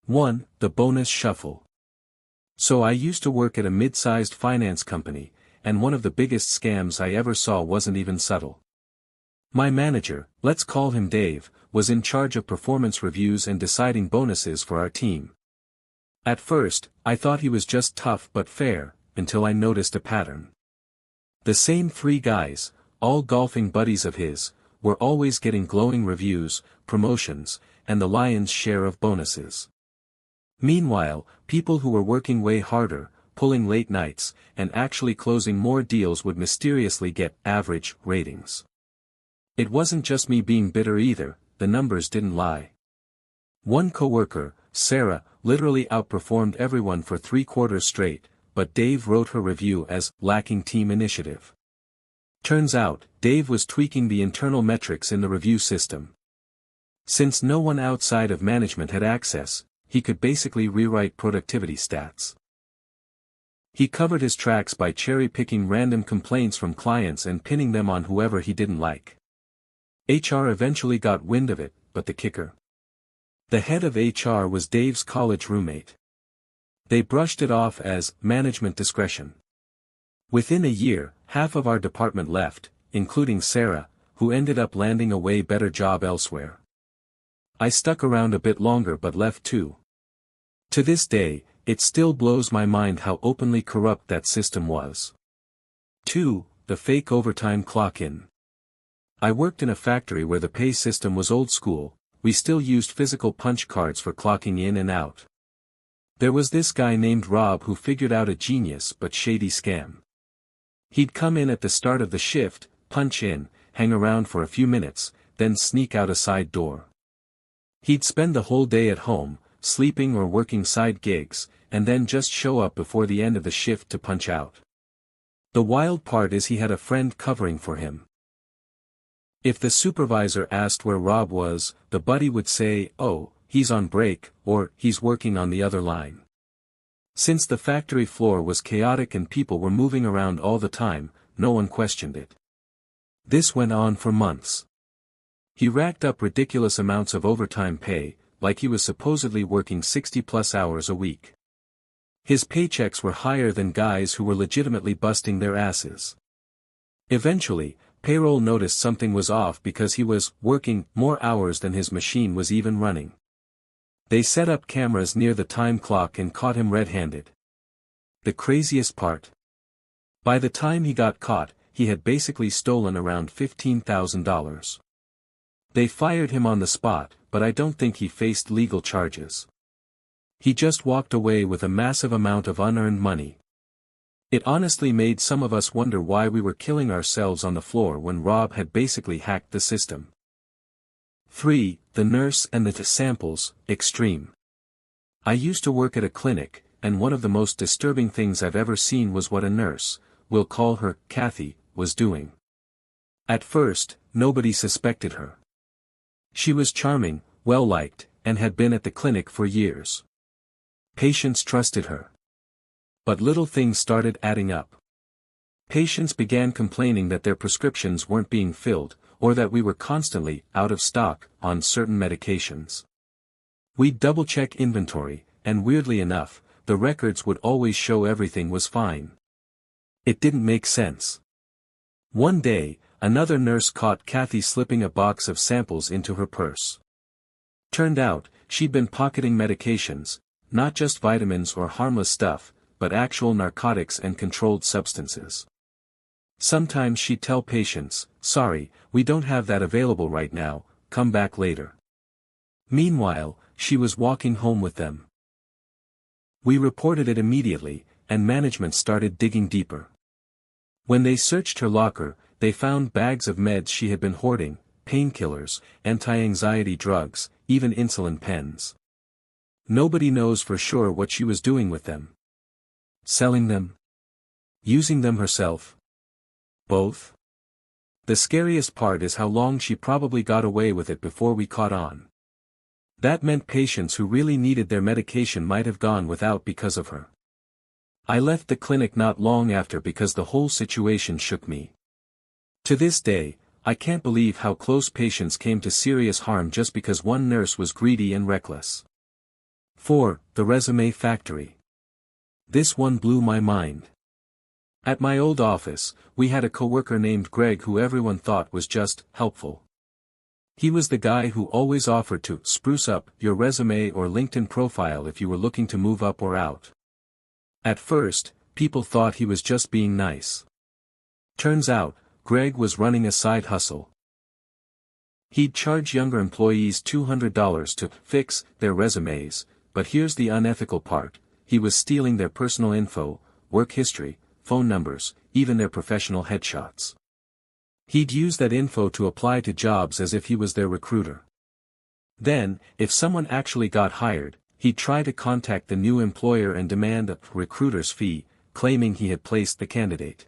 1. The bonus shuffle. So I used to work at a mid-sized finance company, and one of the biggest scams I ever saw wasn't even subtle. My manager, let's call him Dave, was in charge of performance reviews and deciding bonuses for our team. At first, I thought he was just tough but fair, until I noticed a pattern. The same three guys, all golfing buddies of his, were always getting glowing reviews, promotions, and the lion's share of bonuses. Meanwhile, people who were working way harder, pulling late nights, and actually closing more deals would mysteriously get average ratings. It wasn't just me being bitter either, the numbers didn't lie. One coworker, Sarah, literally outperformed everyone for 3 quarters straight, but Dave wrote her review as lacking team initiative. Turns out, Dave was tweaking the internal metrics in the review system. Since no one outside of management had access, he could basically rewrite productivity stats. He covered his tracks by cherry-picking random complaints from clients and pinning them on whoever he didn't like. HR eventually got wind of it, but the kicker. The head of HR was Dave's college roommate. They brushed it off as management discretion. Within a year, half of our department left, including Sarah, who ended up landing a way better job elsewhere. I stuck around a bit longer but left too. To this day, it still blows my mind how openly corrupt that system was. 2. The fake overtime clock-in. I worked in a factory where the pay system was old school. We still used physical punch cards for clocking in and out. There was this guy named Rob who figured out a genius but shady scam. He'd come in at the start of the shift, punch in, hang around for a few minutes, then sneak out a side door. He'd spend the whole day at home, sleeping or working side gigs, and then just show up before the end of the shift to punch out. The wild part is he had a friend covering for him. If the supervisor asked where Rob was, the buddy would say, "Oh, he's on break," or "He's working on the other line." Since the factory floor was chaotic and people were moving around all the time, no one questioned it. This went on for months. He racked up ridiculous amounts of overtime pay, like he was supposedly working 60+ hours a week. His paychecks were higher than guys who were legitimately busting their asses. Eventually, payroll noticed something was off because he was working more hours than his machine was even running. They set up cameras near the time clock and caught him red-handed. The craziest part? By the time he got caught, he had basically stolen around $15,000. They fired him on the spot, but I don't think he faced legal charges. He just walked away with a massive amount of unearned money. It honestly made some of us wonder why we were killing ourselves on the floor when Rob had basically hacked the system. 3. The nurse and the samples, extreme. I used to work at a clinic, and one of the most disturbing things I've ever seen was what a nurse, we'll call her Kathy, was doing. At first, nobody suspected her. She was charming, well-liked, and had been at the clinic for years. Patients trusted her. But little things started adding up. Patients began complaining that their prescriptions weren't being filled, or that we were constantly out of stock on certain medications. We'd double-check inventory, and weirdly enough, the records would always show everything was fine. It didn't make sense. One day, another nurse caught Kathy slipping a box of samples into her purse. Turned out, she'd been pocketing medications, not just vitamins or harmless stuff, but actual narcotics and controlled substances. Sometimes she'd tell patients, "Sorry, we don't have that available right now, come back later." Meanwhile, she was walking home with them. We reported it immediately, and management started digging deeper. When they searched her locker, they found bags of meds she had been hoarding, painkillers, anti-anxiety drugs, even insulin pens. Nobody knows for sure what she was doing with them. Selling them? Using them herself? Both? The scariest part is how long she probably got away with it before we caught on. That meant patients who really needed their medication might have gone without because of her. I left the clinic not long after because the whole situation shook me. To this day, I can't believe how close patients came to serious harm just because one nurse was greedy and reckless. 4. The Resume Factory. This one blew my mind. At my old office, we had a coworker named Greg who everyone thought was just helpful. He was the guy who always offered to spruce up your resume or LinkedIn profile if you were looking to move up or out. At first, people thought he was just being nice. Turns out, Greg was running a side hustle. He'd charge younger employees $200 to fix their resumes, but here's the unethical part: he was stealing their personal info, work history, phone numbers, even their professional headshots. He'd use that info to apply to jobs as if he was their recruiter. Then, if someone actually got hired, he'd try to contact the new employer and demand a recruiter's fee, claiming he had placed the candidate.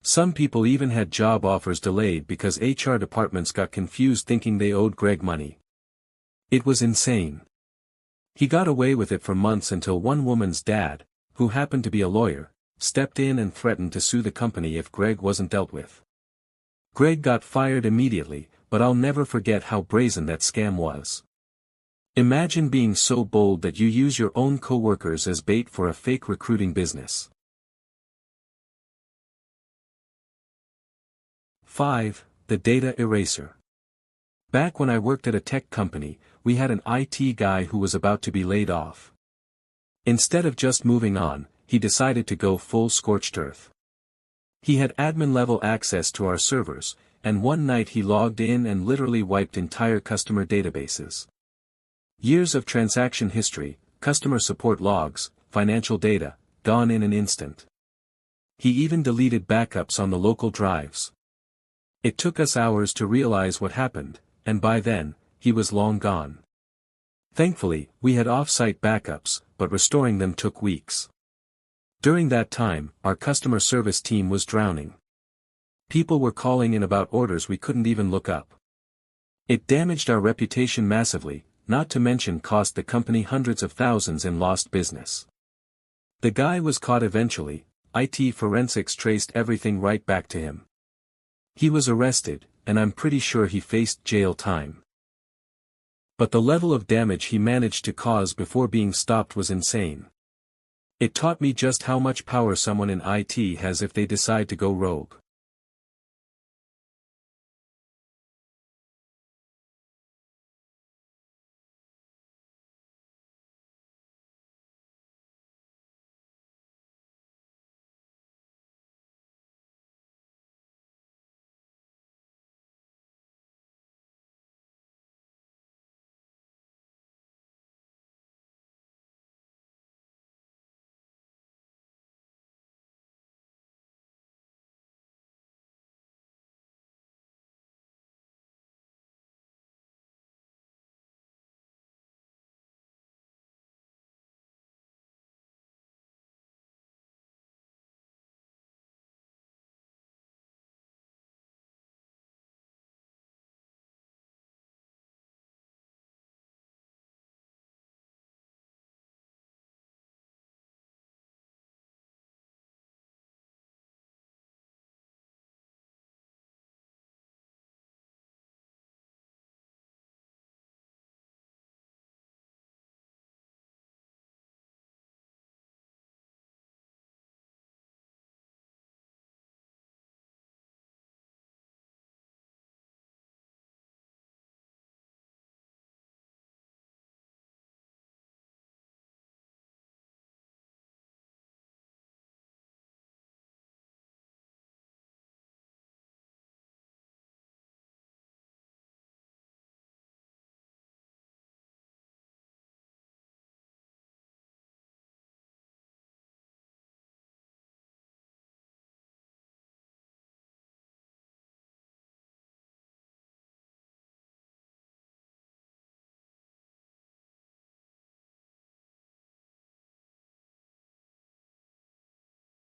Some people even had job offers delayed because HR departments got confused thinking they owed Greg money. It was insane. He got away with it for months until one woman's dad, who happened to be a lawyer, stepped in and threatened to sue the company if Greg wasn't dealt with. Greg got fired immediately, but I'll never forget how brazen that scam was. Imagine being so bold that you use your own coworkers as bait for a fake recruiting business. 5. The Data Eraser. Back when I worked at a tech company, we had an IT guy who was about to be laid off. Instead of just moving on, he decided to go full scorched earth. He had admin-level access to our servers, and one night he logged in and literally wiped entire customer databases. Years of transaction history, customer support logs, financial data, gone in an instant. He even deleted backups on the local drives. It took us hours to realize what happened, and by then, he was long gone. Thankfully, we had off-site backups, but restoring them took weeks. During that time, our customer service team was drowning. People were calling in about orders we couldn't even look up. It damaged our reputation massively, not to mention cost the company hundreds of thousands in lost business. The guy was caught eventually. IT forensics traced everything right back to him. He was arrested, and I'm pretty sure he faced jail time. But the level of damage he managed to cause before being stopped was insane. It taught me just how much power someone in IT has if they decide to go rogue.